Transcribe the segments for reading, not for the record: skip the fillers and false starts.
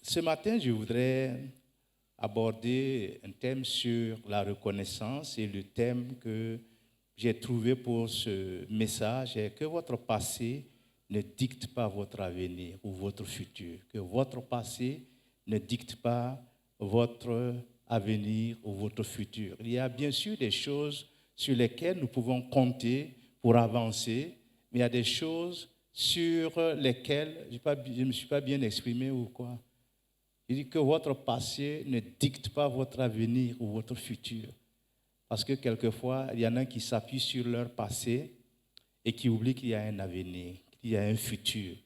Ce matin, je voudrais aborder un thème sur la reconnaissance et le thème que j'ai trouvé pour ce message est que votre passé ne dicte pas votre avenir ou votre futur, que votre passé ne dicte pas votre avenir ou votre futur. Il y a bien sûr des choses sur lesquelles nous pouvons compter pour avancer, mais il y a des choses sur lesquelles, je ne me suis pas bien exprimé ou quoi. Il dit que votre passé ne dicte pas votre avenir ou votre futur. Parce que quelquefois, il y en a qui s'appuient sur leur passé et qui oublient qu'il y a un avenir, qu'il y a un futur.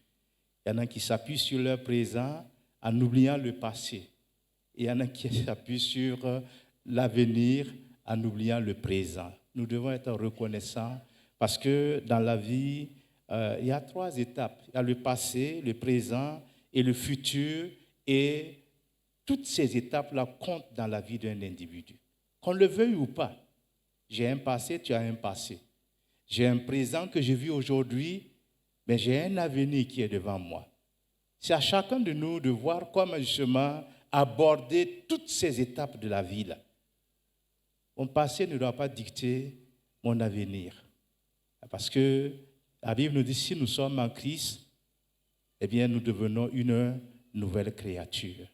Il y en a qui s'appuient sur leur présent en oubliant le passé. Et il y en a qui s'appuient sur l'avenir en oubliant le présent. Nous devons être reconnaissants parce que dans la vie, il y a 3 étapes. Il y a le passé, le présent et le futur. Et toutes ces étapes-là comptent dans la vie d'un individu. Qu'on le veuille ou pas, j'ai un passé, tu as un passé. J'ai un présent que je vis aujourd'hui, mais j'ai un avenir qui est devant moi. C'est à chacun de nous de voir comment justement aborder toutes ces étapes de la vie-là. Mon passé ne doit pas dicter mon avenir. Parce que la Bible nous dit, si nous sommes en Christ, eh bien nous devenons une nouvelle créature.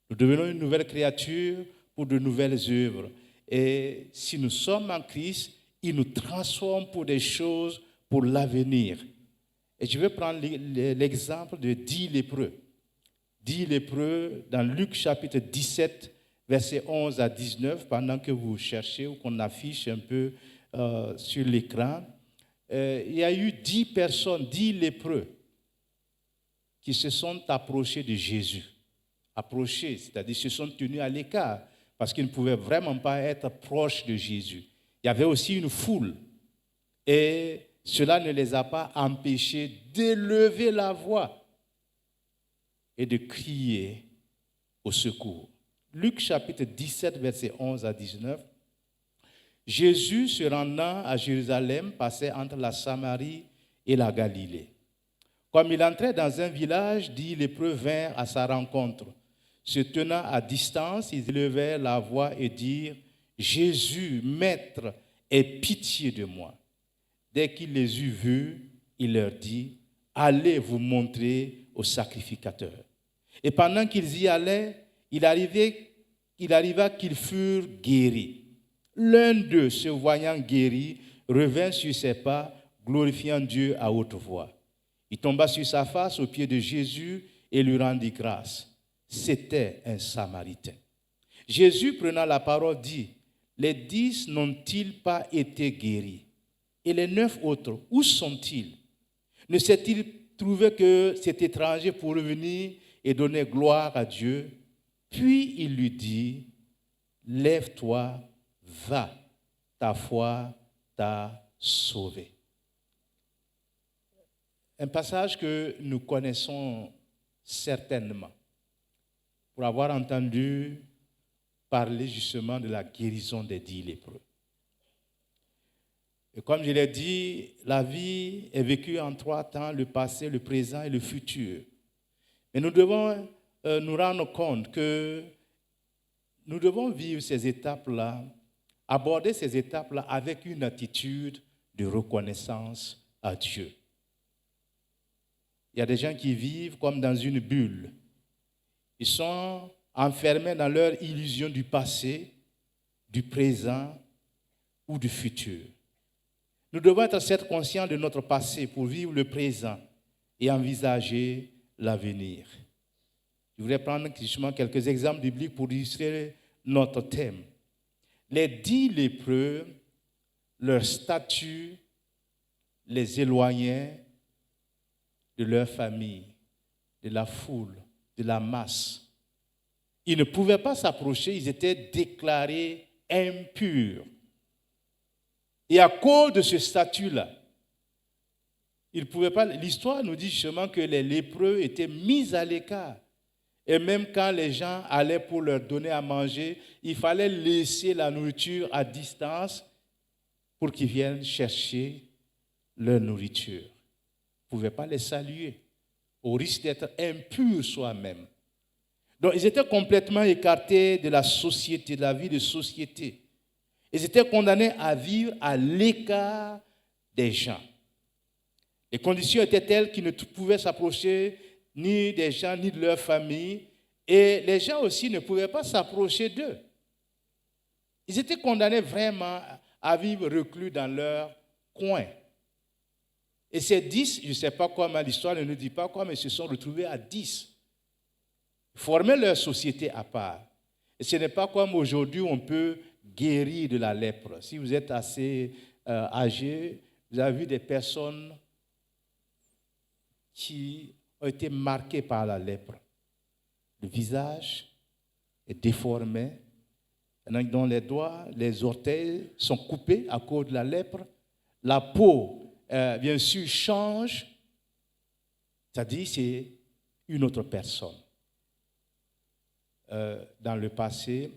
Nous devenons une nouvelle créature pour de nouvelles œuvres. Et si nous sommes en Christ, il nous transforme pour des choses pour l'avenir. Et je vais prendre l'exemple de 10 lépreux. 10 lépreux dans Luc chapitre 17, versets 11 à 19, pendant que vous cherchez ou qu'on affiche un peu sur l'écran. Il y a eu 10 personnes, 10 lépreux, qui se sont approchés de Jésus. Approchés, c'est-à-dire se sont tenus à l'écart, parce qu'ils ne pouvaient vraiment pas être proches de Jésus. Il y avait aussi une foule, et cela ne les a pas empêchés d'élever la voix et de crier au secours. Luc chapitre 17, versets 11 à 19. Jésus, se rendant à Jérusalem, passait entre la Samarie et la Galilée. Comme il entrait dans un village, 10 lépreux vinrent à sa rencontre. Se tenant à distance, ils élevèrent la voix et dirent « Jésus, Maître, aie pitié de moi ». Dès qu'il les eut vus, il leur dit « Allez vous montrer au sacrificateur ». Et pendant qu'ils y allaient, il arriva qu'ils furent guéris. L'un d'eux, se voyant guéri, revint sur ses pas, glorifiant Dieu à haute voix. Il tomba sur sa face aux pieds de Jésus et lui rendit grâce. C'était un Samaritain. Jésus, prenant la parole, dit, « Les 10 n'ont-ils pas été guéris? Et les 9 autres, où sont-ils? Ne s'est-il trouvé que cet étranger pour revenir et donner gloire à Dieu? » Puis il lui dit, « Lève-toi, va, ta foi t'a sauvé. » Un passage que nous connaissons certainement pour avoir entendu parler justement de la guérison des 10 lépreux. Et comme je l'ai dit, la vie est vécue en 3 temps, le passé, le présent et le futur. Mais nous devons nous rendre compte que nous devons vivre ces étapes-là, aborder ces étapes-là avec une attitude de reconnaissance à Dieu. Il y a des gens qui vivent comme dans une bulle. Ils sont enfermés dans leur illusion du passé, du présent ou du futur. Nous devons être certes conscients de notre passé pour vivre le présent et envisager l'avenir. Je voudrais prendre justement quelques exemples bibliques pour illustrer notre thème. Les 10 lépreux, leur statut les éloignait de leur famille, de la foule, de la masse. Ils ne pouvaient pas s'approcher, ils étaient déclarés impurs. Et à cause de ce statut-là, ils ne pouvaient pas. L'histoire nous dit justement que les lépreux étaient mis à l'écart. Et même quand les gens allaient pour leur donner à manger, il fallait laisser la nourriture à distance pour qu'ils viennent chercher leur nourriture. Ils ne pouvaient pas les saluer, au risque d'être impurs soi-même. Donc, ils étaient complètement écartés de la société, de la vie de société. Ils étaient condamnés à vivre à l'écart des gens. Les conditions étaient telles qu'ils ne pouvaient s'approcher ni des gens, ni de leur famille. Et les gens aussi ne pouvaient pas s'approcher d'eux. Ils étaient condamnés vraiment à vivre reclus dans leur coin. Et ces 10, je ne sais pas comment, l'histoire ne nous dit pas quoi, mais ils se sont retrouvés à 10. Former leur société à part. Et ce n'est pas comme aujourd'hui on peut guérir de la lèpre. Si vous êtes assez âgé, vous avez vu des personnes qui ont été marquées par la lèpre. Le visage est déformé, dont les doigts, les orteils sont coupés à cause de la lèpre. La peau, bien sûr, change. C'est-à-dire c'est une autre personne. Dans le passé,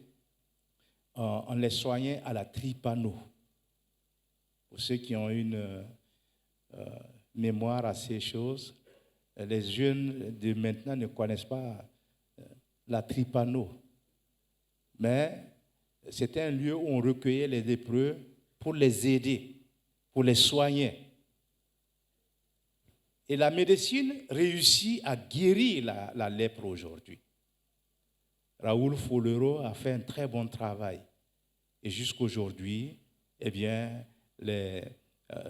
on les soignait à la tripano. Pour ceux qui ont une mémoire à ces choses, les jeunes de maintenant ne connaissent pas la tripano. Mais c'était un lieu où on recueillait les lépreux pour les aider, pour les soigner. Et la médecine réussit à guérir la lèpre aujourd'hui. Raoul Folero a fait un très bon travail. Et jusqu'aujourd'hui, eh bien,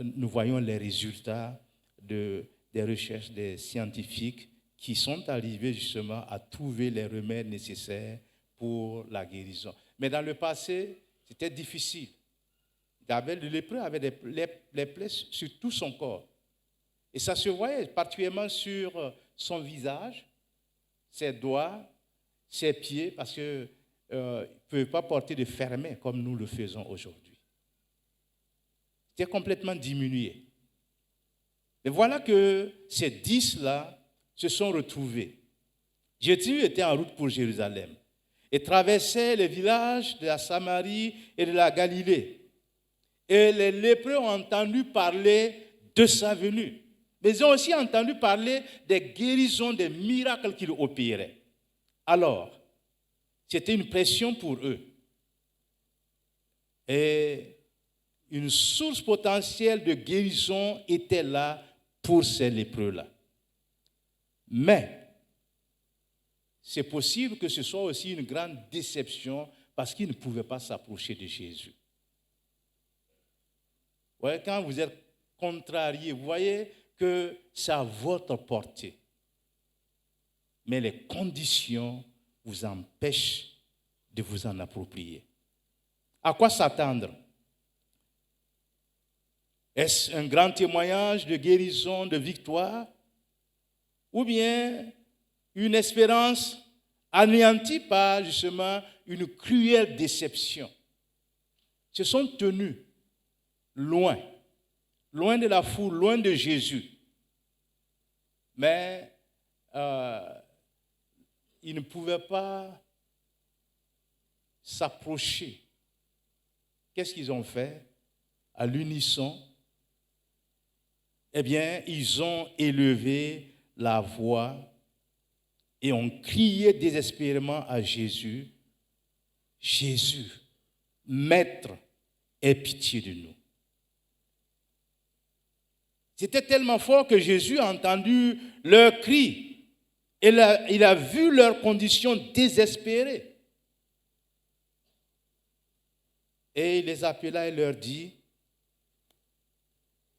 nous voyons les résultats des recherches des scientifiques qui sont arrivés justement à trouver les remèdes nécessaires pour la guérison. Mais dans le passé, c'était difficile. Le lépreux avait les plaies sur tout son corps. Et ça se voyait particulièrement sur son visage, ses doigts, ses pieds, parce qu'il ne pouvait pas porter de fermets comme nous le faisons aujourd'hui. C'était complètement diminué. Et voilà que ces 10-là se sont retrouvés. Jésus était en route pour Jérusalem et traversait les villages de la Samarie et de la Galilée. Et les lépreux ont entendu parler de sa venue. Mais ils ont aussi entendu parler des guérisons, des miracles qu'il opérait. Alors, c'était une pression pour eux. Et une source potentielle de guérison était là pour ces lépreux-là. Mais, c'est possible que ce soit aussi une grande déception parce qu'ils ne pouvaient pas s'approcher de Jésus. Ouais, quand vous êtes contrarié, vous voyez que c'est à votre portée. Mais les conditions vous empêchent de vous en approprier. À quoi s'attendre? Est-ce un grand témoignage de guérison, de victoire? Ou bien une espérance anéantie par justement une cruelle déception? Se sont tenus loin de la foule, loin de Jésus. Mais ils ne pouvaient pas s'approcher. Qu'est-ce qu'ils ont fait? À l'unisson, eh bien, ils ont élevé la voix et ont crié désespérément à Jésus, « Jésus, Maître, aie pitié de nous. » C'était tellement fort que Jésus a entendu leurs cris. Et il a vu leurs conditions désespérées. Et il les appela et leur dit,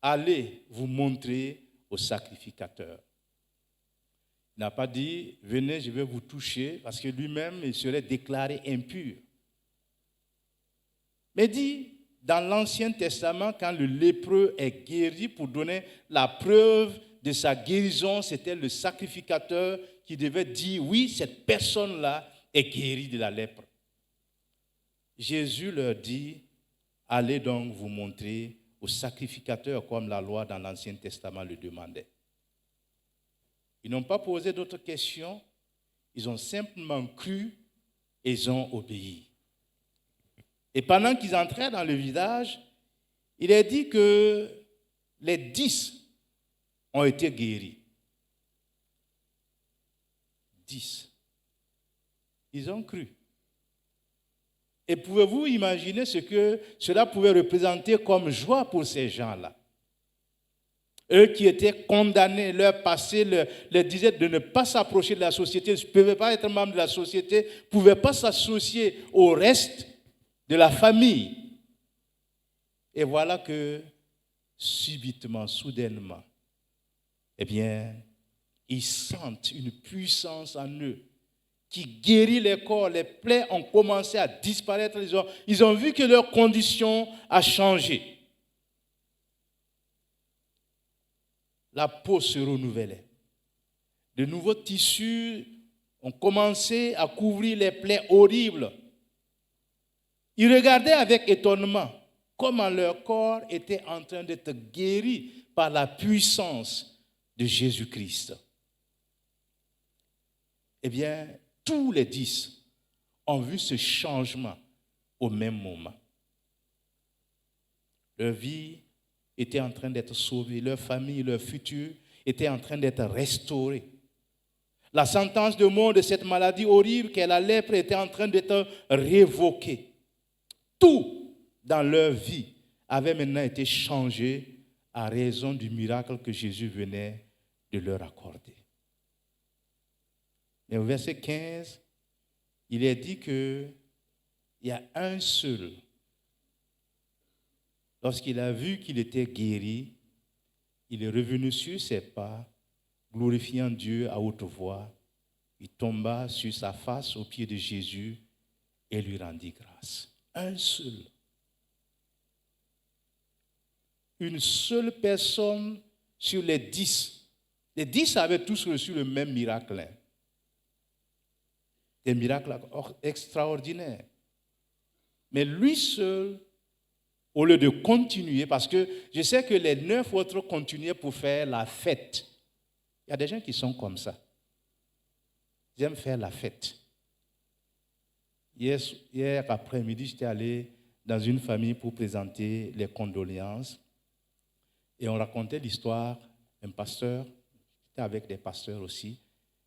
allez vous montrer au sacrificateur. Il n'a pas dit, venez, je vais vous toucher, parce que lui-même, il serait déclaré impur. Mais dit, dans l'Ancien Testament, quand le lépreux est guéri, pour donner la preuve de sa guérison, c'était le sacrificateur qui devait dire, oui, cette personne-là est guérie de la lèpre. Jésus leur dit, allez donc vous montrer au sacrificateur comme la loi dans l'Ancien Testament le demandait. Ils n'ont pas posé d'autres questions, ils ont simplement cru et ils ont obéi. Et pendant qu'ils entraient dans le village, il est dit que les 10 ont été guéris. 10. Ils ont cru. Et pouvez-vous imaginer ce que cela pouvait représenter comme joie pour ces gens-là? Eux qui étaient condamnés, leur passé leur disait de ne pas s'approcher de la société, ne pouvaient pas être membres de la société, ne pouvaient pas s'associer au reste de la famille. Et voilà que subitement, soudainement, eh bien, ils sentent une puissance en eux qui guérit les corps, les plaies ont commencé à disparaître, ils ont vu que leur condition a changé. La peau se renouvelait. De nouveaux tissus ont commencé à couvrir les plaies horribles. Ils regardaient avec étonnement comment leur corps était en train d'être guéri par la puissance de Jésus-Christ. Eh bien, tous les 10 ont vu ce changement au même moment. Leur vie était en train d'être sauvée, leur famille, leur futur était en train d'être restauré. La sentence de mort de cette maladie horrible qu'est la lèpre était en train d'être révoquée. Tout dans leur vie avait maintenant été changé à raison du miracle que Jésus venait de leur accorder. Mais au verset 15, il est dit qu'il y a un seul. Lorsqu'il a vu qu'il était guéri, il est revenu sur ses pas, glorifiant Dieu à haute voix. Il tomba sur sa face aux pieds de Jésus et lui rendit grâce. Un seul. Une seule personne sur les 10. Les 10 avaient tous reçu le même miracle. Des miracles extraordinaires. Mais lui seul, au lieu de continuer, parce que je sais que les 9 autres continuaient pour faire la fête. Il y a des gens qui sont comme ça. Ils aiment faire la fête. Hier après-midi, j'étais allé dans une famille pour présenter les condoléances. Et on racontait l'histoire, un pasteur, j'étais avec des pasteurs aussi,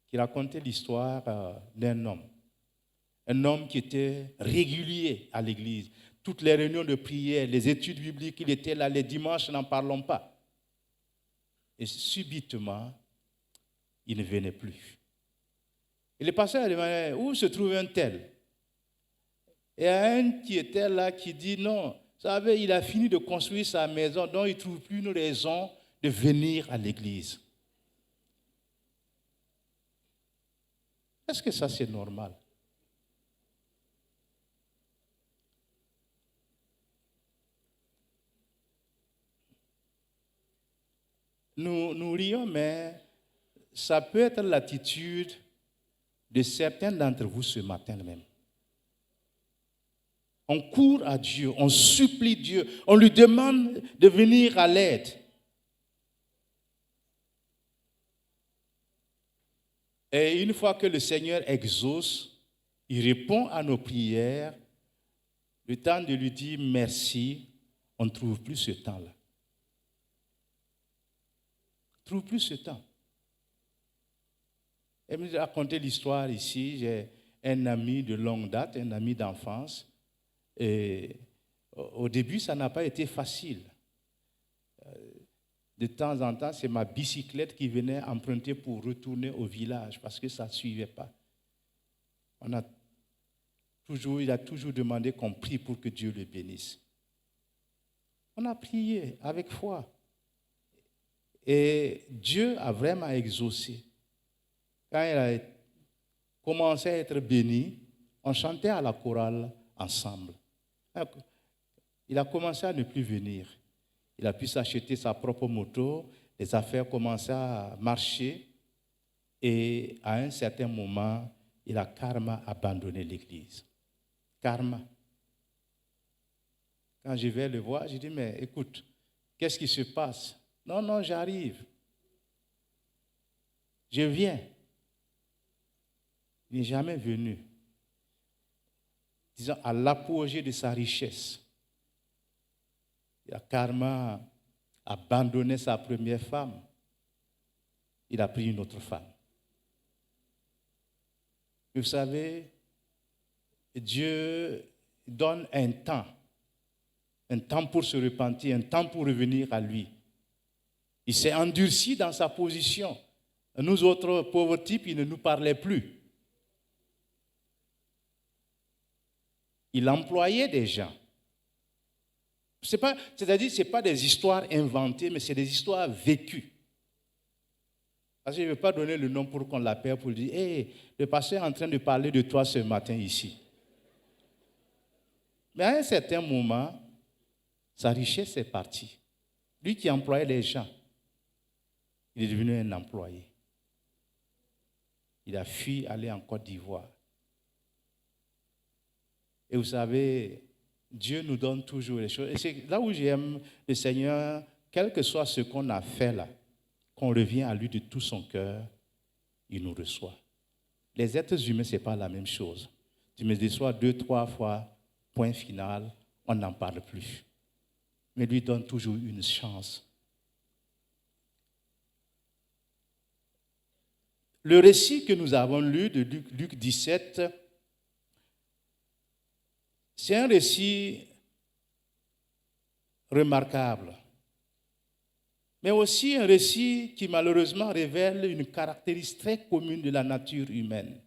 qui racontait l'histoire d'un homme. Un homme qui était régulier à l'église. Toutes les réunions de prière, les études bibliques, il était là, les dimanches, n'en parlons pas. Et subitement, il ne venait plus. Et le pasteur a demandé, où se trouve un tel? Et il y a un qui était là qui dit, non, vous savez, il a fini de construire sa maison, donc il ne trouve plus une raison de venir à l'église. Est-ce que ça, c'est normal? Nous rions, mais ça peut être l'attitude de certains d'entre vous ce matin même. On court à Dieu, on supplie Dieu, on lui demande de venir à l'aide. Et une fois que le Seigneur exauce, il répond à nos prières, le temps de lui dire merci, on ne trouve plus ce temps-là. On ne trouve plus ce temps. Et je vais raconter l'histoire ici. J'ai un ami de longue date, un ami d'enfance. Et au début, ça n'a pas été facile. De temps en temps, c'est ma bicyclette qui venait emprunter pour retourner au village parce que ça ne suivait pas. Il a toujours demandé qu'on prie pour que Dieu le bénisse. On a prié avec foi. Et Dieu a vraiment exaucé. Quand il a commencé à être béni, on chantait à la chorale ensemble. Il a commencé à ne plus venir. Il a pu s'acheter sa propre moto, les affaires commençaient à marcher et à un certain moment, il a carrément abandonné l'église. Karma. Quand je vais le voir, je dis, mais écoute, qu'est-ce qui se passe? Non, j'arrive. Je viens. Il n'est jamais venu. Disons, à l'apogée de sa richesse. Il a carrément abandonné sa première femme. Il a pris une autre femme. Vous savez, Dieu donne un temps pour se repentir, un temps pour revenir à lui. Il s'est endurci dans sa position. Nous autres pauvres types, il ne nous parlait plus. Il employait des gens. C'est-à-dire, ce n'est pas des histoires inventées, mais c'est des histoires vécues. Parce que je ne veux pas donner le nom pour qu'on l'appelle, pour dire, hey, le pasteur est en train de parler de toi ce matin ici. Mais à un certain moment, sa richesse est partie. Lui qui employait les gens, il est devenu un employé. Il a fui aller en Côte d'Ivoire. Et vous savez, Dieu nous donne toujours les choses. Et c'est là où j'aime le Seigneur, quel que soit ce qu'on a fait là, qu'on revient à lui de tout son cœur, il nous reçoit. Les êtres humains, ce n'est pas la même chose. Tu me déçois 2, 3 fois, point final, on n'en parle plus. Mais lui donne toujours une chance. Le récit que nous avons lu de Luc 17, c'est un récit remarquable, mais aussi un récit qui malheureusement révèle une caractéristique très commune de la nature humaine,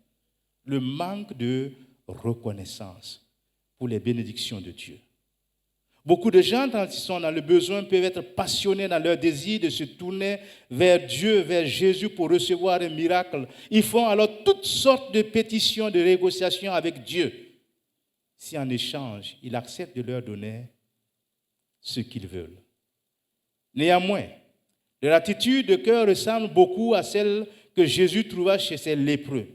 le manque de reconnaissance pour les bénédictions de Dieu. Beaucoup de gens, quand ils sont dans le besoin, peuvent être passionnés dans leur désir de se tourner vers Dieu, vers Jésus pour recevoir un miracle. Ils font alors toutes sortes de pétitions, de négociations avec Dieu. Si en échange, il accepte de leur donner ce qu'ils veulent. Néanmoins, leur attitude de cœur ressemble beaucoup à celle que Jésus trouva chez ces lépreux.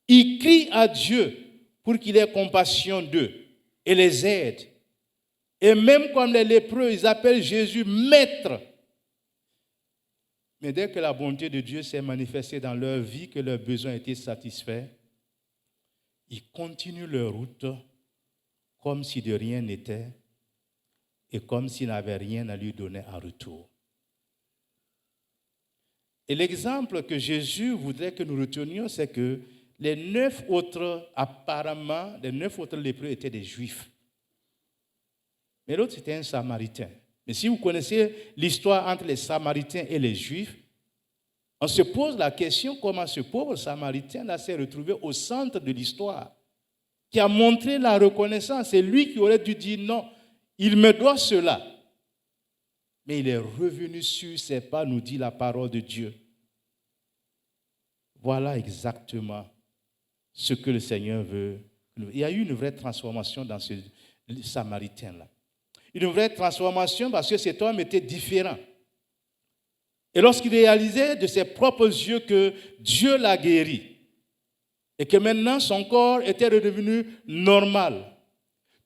Ils crient à Dieu pour qu'il ait compassion d'eux et les aide. Et même comme les lépreux, ils appellent Jésus maître. Mais dès que la bonté de Dieu s'est manifestée dans leur vie, que leurs besoins étaient satisfaits, ils continuent leur route comme si de rien n'était et comme s'ils n'avaient rien à lui donner en retour. Et l'exemple que Jésus voudrait que nous retenions, c'est que les 9 autres, apparemment, les 9 autres lépreux étaient des Juifs. Mais l'autre, c'était un Samaritain. Mais si vous connaissez l'histoire entre les Samaritains et les Juifs, on se pose la question comment ce pauvre Samaritain s'est retrouvé au centre de l'histoire, qui a montré la reconnaissance. C'est lui qui aurait dû dire non, il me doit cela. Mais il est revenu sur ses pas, nous dit la parole de Dieu. Voilà exactement ce que le Seigneur veut. Il y a eu une vraie transformation dans ce Samaritain-là. Une vraie transformation parce que cet homme était différent. Et lorsqu'il réalisait de ses propres yeux que Dieu l'a guéri et que maintenant son corps était redevenu normal,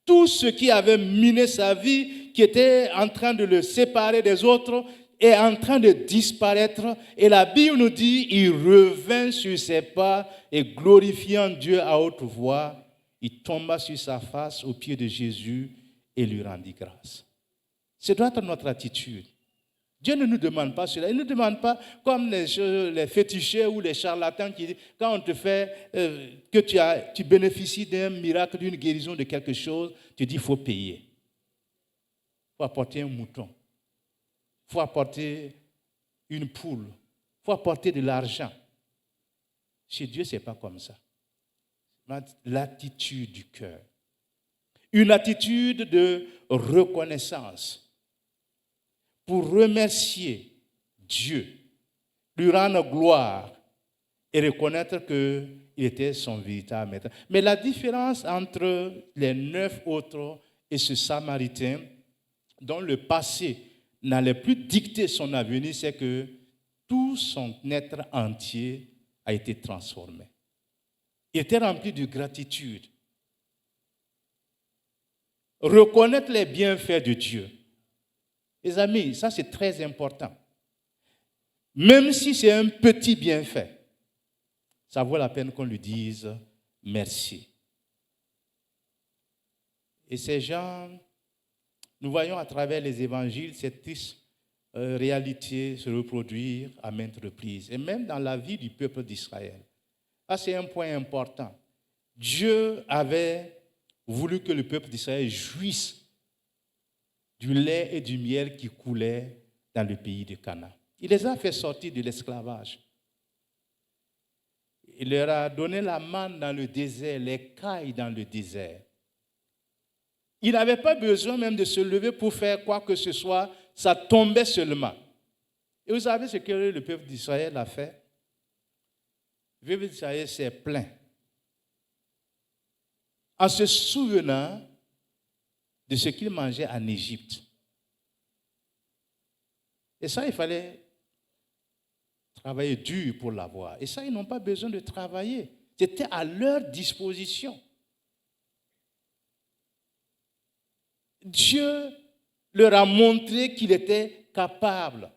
tout ce qui avait miné sa vie, qui était en train de le séparer des autres, est en train de disparaître. Et la Bible nous dit, il revint sur ses pas et glorifiant Dieu à haute voix, il tomba sur sa face aux pieds de Jésus et lui rendit grâce. Ce doit être notre attitude. Dieu ne nous demande pas cela. Il ne nous demande pas comme les fétichés ou les charlatans qui, quand on te fait que tu bénéficies d'un miracle, d'une guérison de quelque chose, tu dis il faut payer. Il faut apporter un mouton. Il faut apporter une poule. Il faut apporter de l'argent. Chez Dieu, ce n'est pas comme ça. L'attitude du cœur. Une attitude de reconnaissance pour remercier Dieu, lui rendre gloire et reconnaître qu'il était son véritable maître. Mais la différence entre les 9 autres et ce Samaritain, dont le passé n'allait plus dicter son avenir, c'est que tout son être entier a été transformé. Il était rempli de gratitude. Reconnaître les bienfaits de Dieu. Les amis, ça c'est très important. Même si c'est un petit bienfait, ça vaut la peine qu'on lui dise merci. Et ces gens, nous voyons à travers les évangiles cette triste réalité se reproduire à maintes reprises, et même dans la vie du peuple d'Israël. Ça c'est un point important. Dieu avait voulu que le peuple d'Israël jouisse du lait et du miel qui coulaient dans le pays de Canaan. Il les a fait sortir de l'esclavage. Il leur a donné la manne dans le désert, les cailles dans le désert. Il n'avait pas besoin même de se lever pour faire quoi que ce soit, ça tombait seulement. Et vous savez ce que le peuple d'Israël a fait? Le peuple d'Israël s'est plaint en se souvenant de ce qu'il mangeait en Égypte. Et ça, il fallait travailler dur pour l'avoir. Et ça, ils n'ont pas besoin de travailler. C'était à leur disposition. Dieu leur a montré qu'il était capable.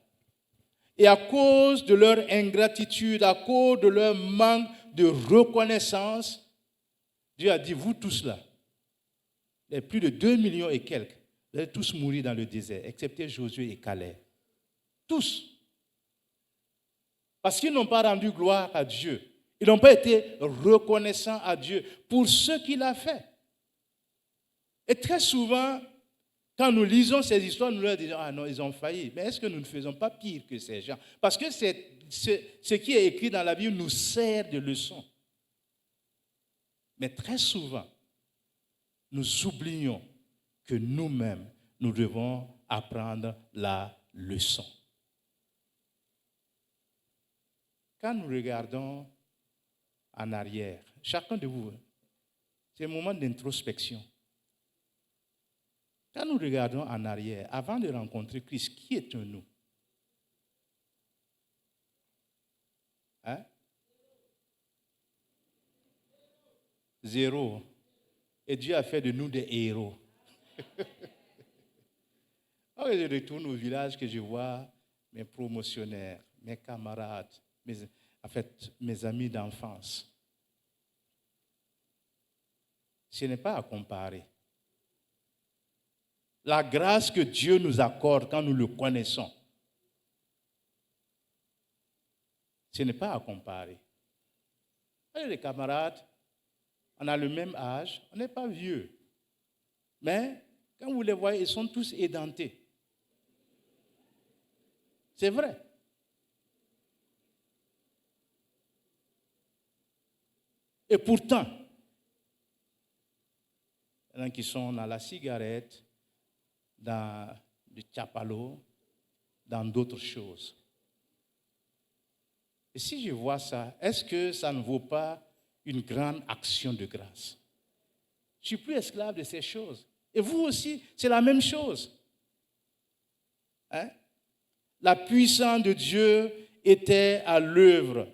Et à cause de leur ingratitude, à cause de leur manque de reconnaissance, Dieu a dit, vous tous là, les plus de 2 millions et quelques, vous allez tous mourir dans le désert, excepté Josué et Caleb. Tous. Parce qu'ils n'ont pas rendu gloire à Dieu. Ils n'ont pas été reconnaissants à Dieu pour ce qu'il a fait. Et très souvent, quand nous lisons ces histoires, nous leur disons, ah non, ils ont failli. Mais est-ce que nous ne faisons pas pire que ces gens? Parce que ce qui est écrit dans la Bible nous sert de leçon. Mais très souvent, nous oublions que nous-mêmes, nous devons apprendre la leçon. Quand nous regardons en arrière, chacun de vous, c'est un moment d'introspection. Quand nous regardons en arrière, avant de rencontrer Christ, qui est-nous? Hein? Zéro. Et Dieu a fait de nous des héros. Quand je retourne au village, que je vois mes promotionnaires, mes camarades, mes amis d'enfance, ce n'est pas à comparer. La grâce que Dieu nous accorde quand nous le connaissons, ce n'est pas à comparer. Les camarades, on a le même âge, on n'est pas vieux. Mais quand vous les voyez, ils sont tous édentés. C'est vrai. Et pourtant, il y en a qui sont dans la cigarette, dans le tchapalo, dans d'autres choses. Et si je vois ça, est-ce que ça ne vaut pas une grande action de grâce? Je ne suis plus esclave de ces choses. Et vous aussi, c'est la même chose. Hein? La puissance de Dieu était à l'œuvre.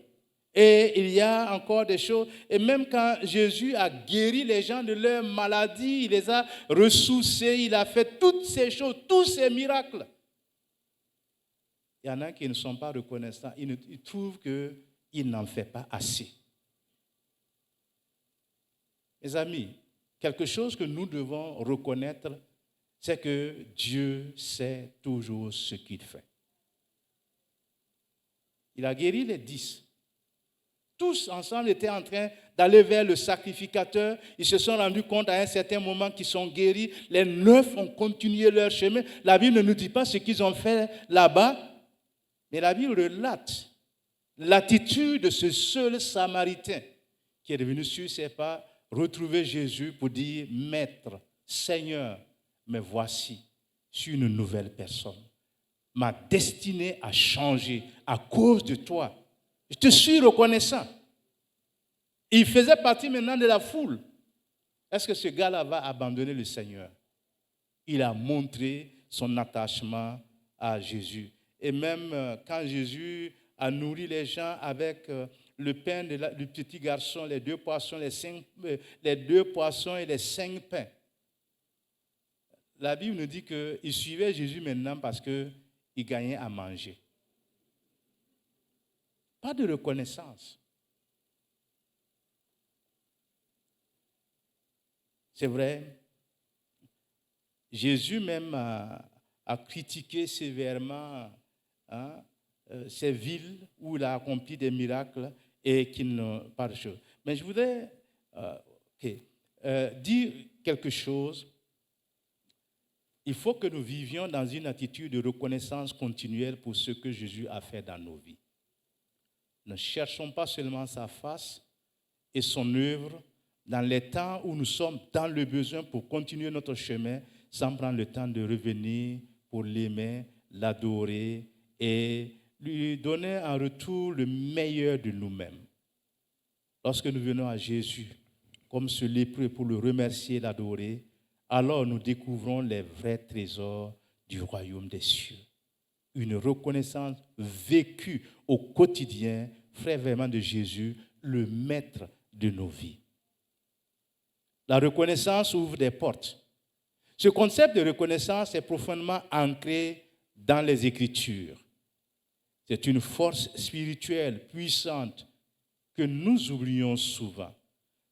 Et il y a encore des choses. Et même quand Jésus a guéri les gens de leur maladie, il les a ressourcés, il a fait toutes ces choses, tous ces miracles. Il y en a qui ne sont pas reconnaissants. Ils trouvent qu'il n'en fait pas assez. Mes amis, quelque chose que nous devons reconnaître, c'est que Dieu sait toujours ce qu'il fait. Il a guéri les 10. Tous ensemble étaient en train d'aller vers le sacrificateur. Ils se sont rendus compte à un certain moment qu'ils sont guéris. Les 9 ont continué leur chemin. La Bible ne nous dit pas ce qu'ils ont fait là-bas, mais la Bible relate l'attitude de ce seul Samaritain qui est revenu sur ses pas, retrouver Jésus pour dire, Maître, Seigneur, me voici, je suis une nouvelle personne. Ma destinée a changé à cause de toi. Je te suis reconnaissant. Il faisait partie maintenant de la foule. Est-ce que ce gars-là va abandonner le Seigneur? Il a montré son attachement à Jésus. Et même quand Jésus a nourri les gens avec le pain du petit garçon, les 2 poissons, les 2 poissons et les 5 pains, la Bible nous dit qu'il suivait Jésus maintenant parce qu'il gagnait à manger. Pas de reconnaissance. C'est vrai, Jésus même a critiqué sévèrement ces villes où il a accompli des miracles et qui n'ont pas de choses. Mais je voudrais dire quelque chose, il faut que nous vivions dans une attitude de reconnaissance continuelle pour ce que Jésus a fait dans nos vies. Ne cherchons pas seulement sa face et son œuvre dans les temps où nous sommes dans le besoin pour continuer notre chemin sans prendre le temps de revenir pour l'aimer, l'adorer et lui donner en retour le meilleur de nous-mêmes. Lorsque nous venons à Jésus comme ce lépreux pour le remercier et l'adorer, alors nous découvrons les vrais trésors du royaume des cieux. Une reconnaissance vécue au quotidien, fait vraiment de Jésus le maître de nos vies. La reconnaissance ouvre des portes. Ce concept de reconnaissance est profondément ancré dans les Écritures. C'est une force spirituelle puissante que nous oublions souvent.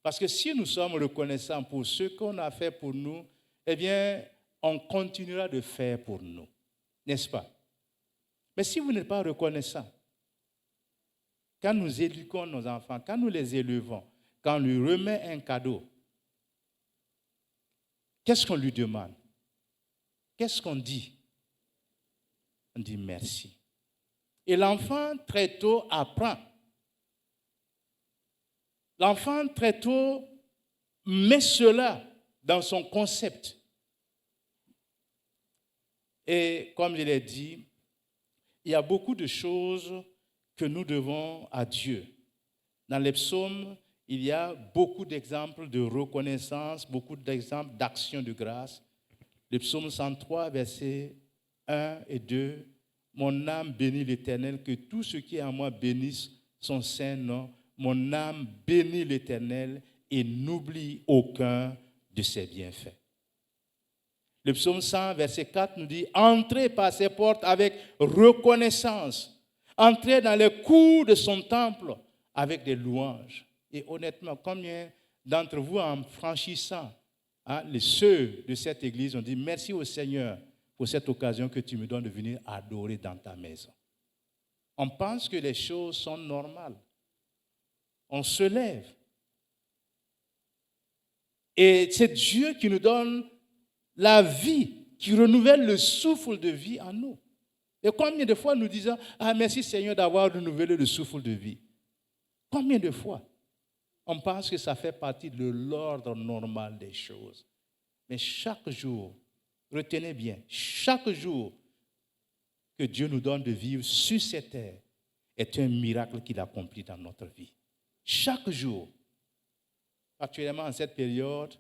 Parce que si nous sommes reconnaissants pour ce qu'on a fait pour nous, eh bien, on continuera de faire pour nous. N'est-ce pas? Mais si vous n'êtes pas reconnaissant, quand nous éduquons nos enfants, quand nous les élevons, quand on lui remet un cadeau, qu'est-ce qu'on lui demande? Qu'est-ce qu'on dit? On dit merci. Et l'enfant, très tôt, apprend. L'enfant, très tôt, met cela dans son concept. Et comme je l'ai dit, il y a beaucoup de choses que nous devons à Dieu. Dans les psaumes, il y a beaucoup d'exemples de reconnaissance, beaucoup d'exemples d'actions de grâce. Le psaume 103, versets 1 et 2, « Mon âme bénit l'Éternel, que tout ce qui est en moi bénisse son saint nom. Mon âme bénit l'Éternel et n'oublie aucun de ses bienfaits. » Le psaume 100, verset 4 nous dit « Entrez par ses portes avec reconnaissance. Entrez dans les cours de son temple avec des louanges. » Et honnêtement, combien d'entre vous, en franchissant les seuils de cette église, ont dit « Merci au Seigneur pour cette occasion que tu me donnes de venir adorer dans ta maison. » On pense que les choses sont normales. On se lève. Et c'est Dieu qui nous donne la vie, qui renouvelle le souffle de vie en nous. Et combien de fois nous disons « Ah, merci Seigneur d'avoir renouvelé le souffle de vie. » Combien de fois? On pense que ça fait partie de l'ordre normal des choses. Mais chaque jour, retenez bien, chaque jour que Dieu nous donne de vivre sur cette terre est un miracle qu'il accomplit dans notre vie. Chaque jour. Actuellement, en cette période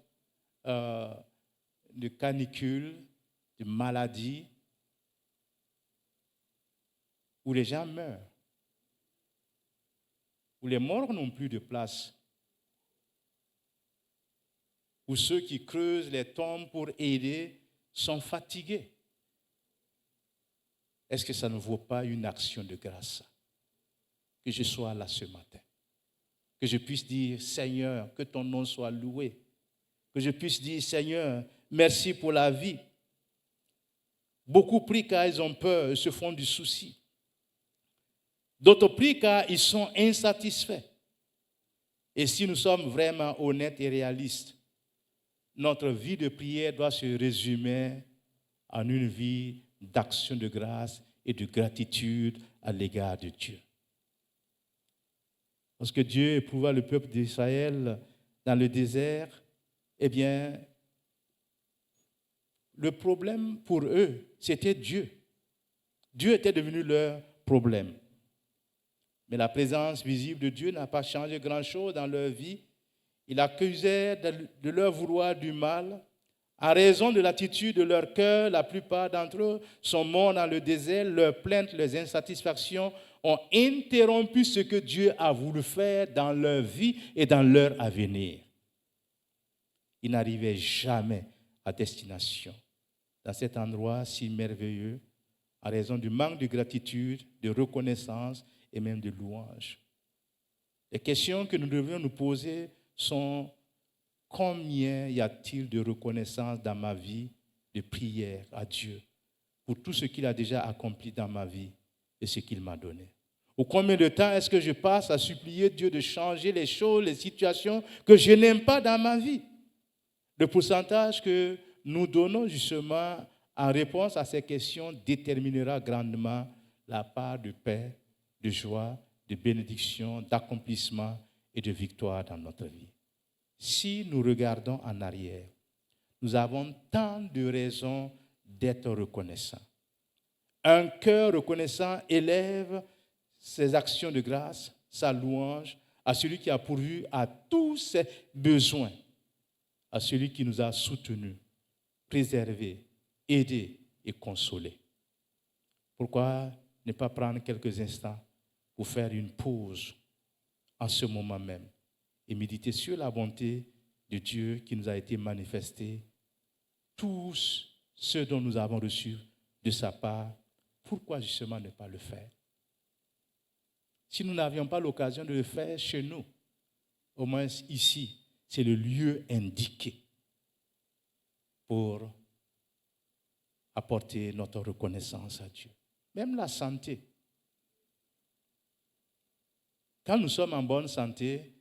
de canicule, de maladie, où les gens meurent, où les morts n'ont plus de place, où ceux qui creusent les tombes pour aider sont fatigués. Est-ce que ça ne vaut pas une action de grâce? Que je sois là ce matin. Que je puisse dire, Seigneur, que ton nom soit loué. Que je puisse dire, Seigneur, merci pour la vie. Beaucoup prient car ils ont peur, ils se font du souci. D'autres prient car ils sont insatisfaits. Et si nous sommes vraiment honnêtes et réalistes, notre vie de prière doit se résumer en une vie d'action de grâce et de gratitude à l'égard de Dieu. Lorsque Dieu éprouva le peuple d'Israël dans le désert, eh bien, le problème pour eux, c'était Dieu. Dieu était devenu leur problème. Mais la présence visible de Dieu n'a pas changé grand-chose dans leur vie. Ils accusaient de leur vouloir du mal. À raison de l'attitude de leur cœur, la plupart d'entre eux sont morts dans le désert. Leurs plaintes, leurs insatisfactions ont interrompu ce que Dieu a voulu faire dans leur vie et dans leur avenir. Ils n'arrivaient jamais à destination dans cet endroit si merveilleux, à raison du manque de gratitude, de reconnaissance et même de louange. Les questions que nous devons nous poser sont: combien y a-t-il de reconnaissance dans ma vie, de prière à Dieu pour tout ce qu'il a déjà accompli dans ma vie et ce qu'il m'a donné? Ou combien de temps est-ce que je passe à supplier Dieu de changer les choses, les situations que je n'aime pas dans ma vie? Le pourcentage que nous donnons justement en réponse à ces questions déterminera grandement la part de paix, de joie, de bénédiction, d'accomplissement et de victoire dans notre vie. Si nous regardons en arrière, nous avons tant de raisons d'être reconnaissants. Un cœur reconnaissant élève ses actions de grâce, sa louange à celui qui a pourvu à tous ses besoins, à celui qui nous a soutenus, préservés, aidés et consolés. Pourquoi ne pas prendre quelques instants pour faire une pause en ce moment même et méditer sur la bonté de Dieu qui nous a été manifestée, tous ceux dont nous avons reçu de sa part, pourquoi justement ne pas le faire? Si nous n'avions pas l'occasion de le faire chez nous, au moins ici, c'est le lieu indiqué pour apporter notre reconnaissance à Dieu. Même la santé. Quand nous sommes en bonne santé,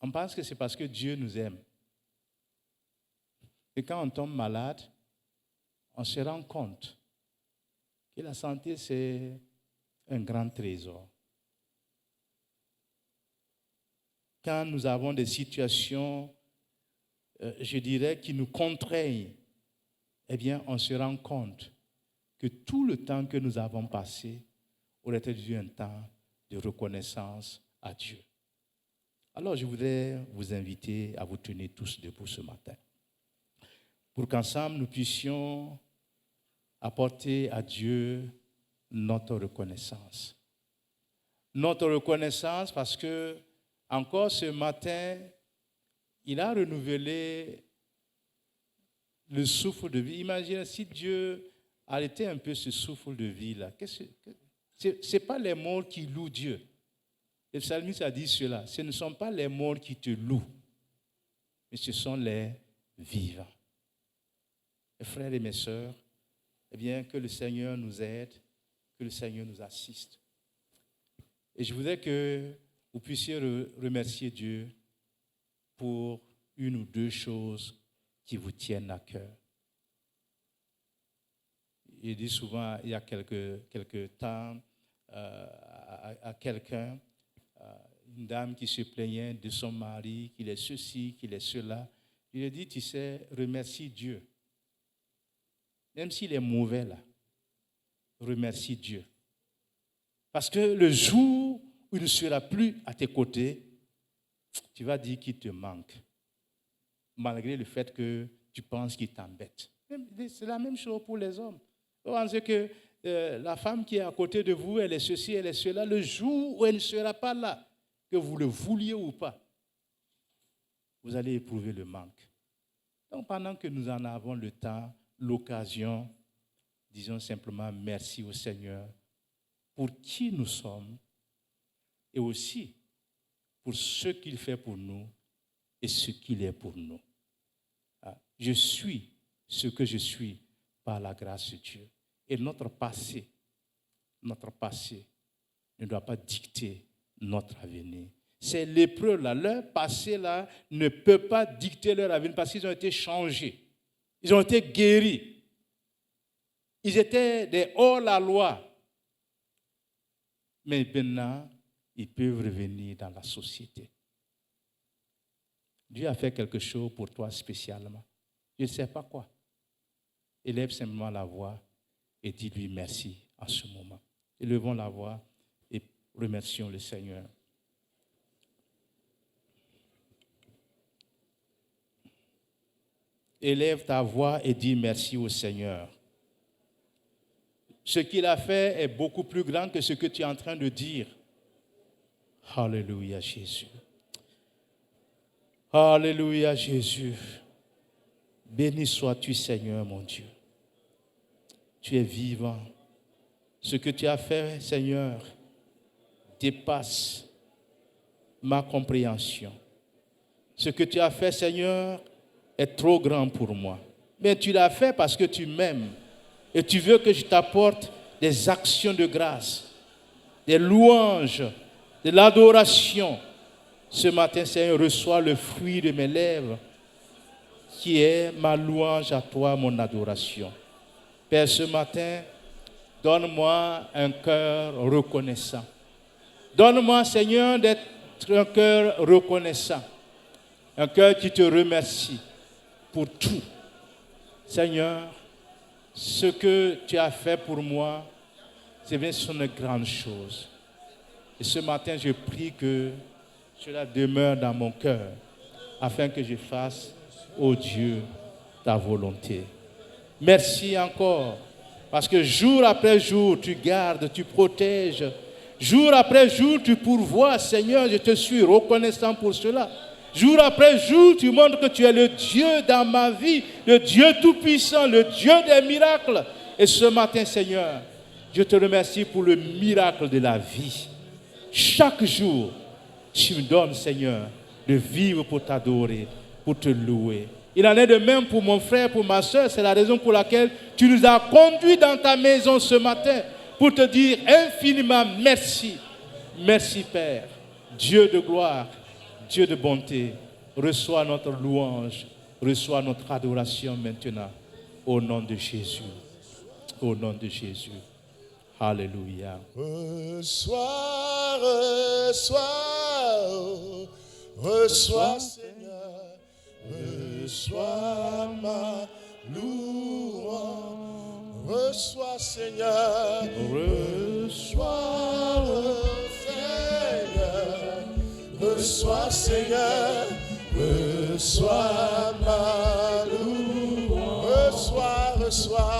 on pense que c'est parce que Dieu nous aime. Et quand on tombe malade, on se rend compte que la santé, c'est un grand trésor. Quand nous avons des situations, je dirais, qui nous contraignent, eh bien, on se rend compte que tout le temps que nous avons passé aurait été un temps de reconnaissance à Dieu. Alors, je voudrais vous inviter à vous tenir tous debout ce matin pour qu'ensemble nous puissions apporter à Dieu notre reconnaissance. Notre reconnaissance parce que, encore ce matin, il a renouvelé le souffle de vie. Imaginez si Dieu arrêtait un peu ce souffle de vie-là. Ce n'est pas les morts qui louent Dieu. Le psalmiste a dit cela. Ce ne sont pas les morts qui te louent, mais ce sont les vivants. Mes frères et mes sœurs, eh bien, que le Seigneur nous aide, que le Seigneur nous assiste. Et je voudrais que vous puissiez remercier Dieu pour une ou deux choses qui vous tiennent à cœur. Il dit souvent, il y a quelques temps, à quelqu'un, une dame qui se plaignait de son mari, qu'il est ceci, qu'il est cela. Il lui dit, tu sais, remercie Dieu. Même s'il est mauvais là, remercie Dieu. Parce que le jour où il ne sera plus à tes côtés, tu vas dire qu'il te manque. Malgré le fait que tu penses qu'il t'embête. C'est la même chose pour les hommes. Vous pensez que la femme qui est à côté de vous, elle est ceci, elle est cela, le jour où elle ne sera pas là, que vous le vouliez ou pas, vous allez éprouver le manque. Donc pendant que nous en avons le temps, l'occasion, disons simplement merci au Seigneur pour qui nous sommes et aussi pour ce qu'il fait pour nous et ce qu'il est pour nous. Je suis ce que je suis par la grâce de Dieu. Et notre passé ne doit pas dicter notre avenir. Ces lépreux-là, leur passé-là ne peut pas dicter leur avenir parce qu'ils ont été changés. Ils ont été guéris. Ils étaient des hors-la-loi. Mais maintenant, ils peuvent revenir dans la société. Dieu a fait quelque chose pour toi spécialement. Je ne sais pas quoi. Élève simplement la voix et dis-lui merci en ce moment. Élevons la voix et remercions le Seigneur. Élève ta voix et dis merci au Seigneur. Ce qu'il a fait est beaucoup plus grand que ce que tu es en train de dire. Alléluia Jésus. Alléluia Jésus. Béni sois-tu Seigneur mon Dieu. Tu es vivant. Ce que tu as fait Seigneur dépasse ma compréhension. Ce que tu as fait Seigneur est trop grand pour moi. Mais tu l'as fait parce que tu m'aimes. Et tu veux que je t'apporte des actions de grâce, des louanges, de l'adoration. Ce matin, Seigneur, reçois le fruit de mes lèvres qui est ma louange à toi, mon adoration. Père, ce matin, donne-moi un cœur reconnaissant. Donne-moi, Seigneur, d'être un cœur reconnaissant. Un cœur qui te remercie pour tout. Seigneur, ce que tu as fait pour moi, c'est bien sûr une grande chose. Et ce matin, je prie que cela demeure dans mon cœur, afin que je fasse, ô Dieu, ta volonté. Merci encore, parce que jour après jour, tu gardes, tu protèges. Jour après jour, tu pourvois, Seigneur, je te suis reconnaissant pour cela. Jour après jour, tu montres que tu es le Dieu dans ma vie, le Dieu tout-puissant, le Dieu des miracles. Et ce matin, Seigneur, je te remercie pour le miracle de la vie. Chaque jour, tu me donnes, Seigneur, de vivre pour t'adorer, pour te louer. Il en est de même pour mon frère, pour ma soeur. C'est la raison pour laquelle tu nous as conduits dans ta maison ce matin pour te dire infiniment merci. Merci, Père, Dieu de gloire, Dieu de bonté. Reçois notre louange, reçois notre adoration maintenant. Au nom de Jésus. Au nom de Jésus. Alléluia. Reçois, Seigneur, reçois ma louange. Reçois, Seigneur, reçois, Seigneur, reçois ma louange. Reçois.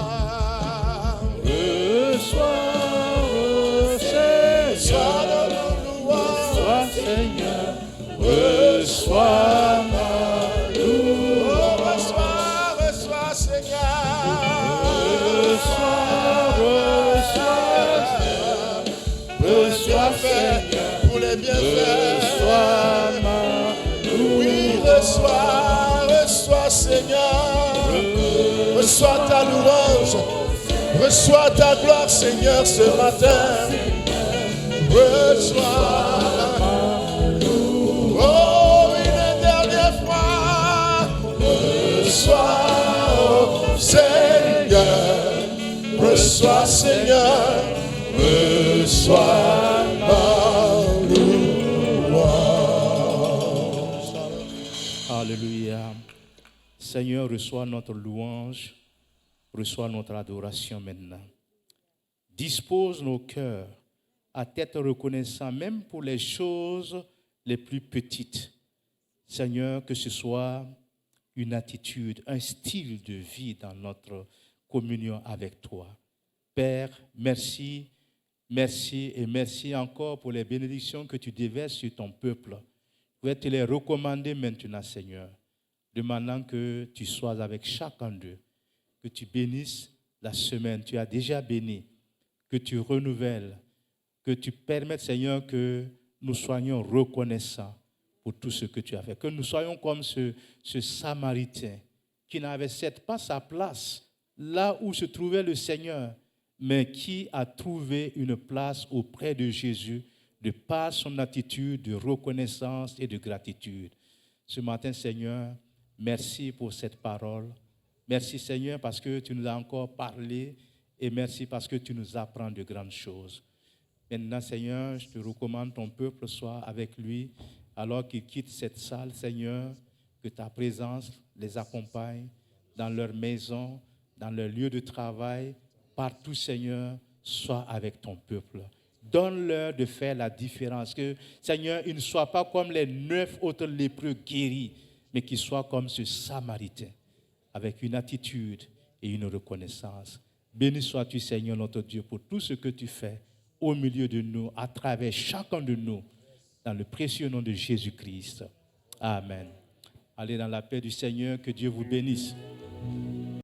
Reçois ma louange. Reçois, Seigneur. Reçois, Seigneur. Pour les bienfaits. Reçois ma louange. Oui, reçois, Seigneur. Reçois ta louange. Reçois ta gloire, Seigneur, ce matin. Reçois. Reçois, Seigneur, reçois ma louange. Alléluia. Seigneur, reçois notre louange, reçois notre adoration maintenant. Dispose nos cœurs à t'être reconnaissant, même pour les choses les plus petites. Seigneur, que ce soit une attitude, un style de vie dans notre communion avec toi. Père, merci, merci et merci encore pour les bénédictions que tu déverses sur ton peuple. Je vais te les recommander maintenant, Seigneur, demandant que tu sois avec chacun d'eux, que tu bénisses la semaine, tu as déjà béni, que tu renouvelles, que tu permettes, Seigneur, que nous soyons reconnaissants pour tout ce que tu as fait, que nous soyons comme ce Samaritain qui n'avait certes pas sa place là où se trouvait le Seigneur, mais qui a trouvé une place auprès de Jésus de par son attitude de reconnaissance et de gratitude. Ce matin, Seigneur, merci pour cette parole. Merci, Seigneur, parce que tu nous as encore parlé et merci parce que tu nous apprends de grandes choses. Maintenant, Seigneur, je te recommande ton peuple soit avec lui alors qu'il quitte cette salle, Seigneur, que ta présence les accompagne dans leur maison, dans leur lieu de travail, partout, Seigneur, sois avec ton peuple. Donne-leur de faire la différence. Que, Seigneur, ils ne soient pas comme les 9 autres lépreux guéris, mais qu'ils soient comme ce Samaritain, avec une attitude et une reconnaissance. Béni sois-tu, Seigneur, notre Dieu, pour tout ce que tu fais au milieu de nous, à travers chacun de nous, dans le précieux nom de Jésus-Christ. Amen. Allez dans la paix du Seigneur, que Dieu vous bénisse.